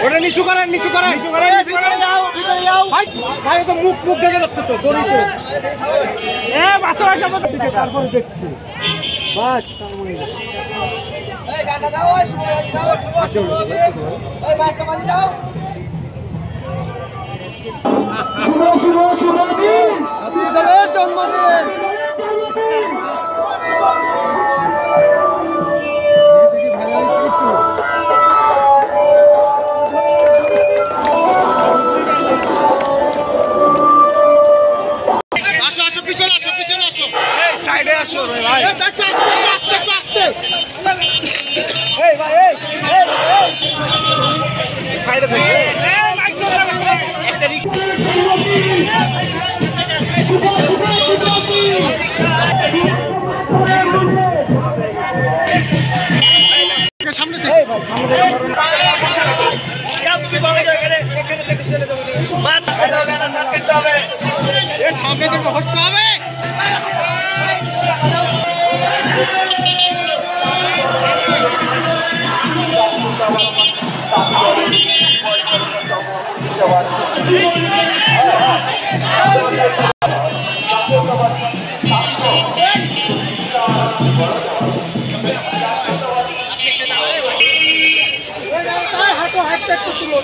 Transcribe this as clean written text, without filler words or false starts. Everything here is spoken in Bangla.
ওটা নিচু করেন, নিচু করেন, নিচু করেন, ভিতরে যাও, ভিতরে যাও। ভাই তো মুখ মুখ দেখে যাচ্ছে তো দড়িতে। বাচ্চা বাচ্চা দিকে তারপরে দেখছি। বাস এই গানটা দাও, ওই শুনে দাও, ওই বাচ্চা মাঝি দাও। শুভ শুভ শুভ দিন, হাতি দলের জন্মদিন। সাইডে আসো রে ভাই, আস্তে আস্তে আস্তে। এই ভাই, এই সাইডে থেকে সামনে থেকে তুমি বাবা এখানে থেকে চলে যাবো। সামনে থেকে হটতে হবে। হাঁটো হাঁটতে একটু তুলো।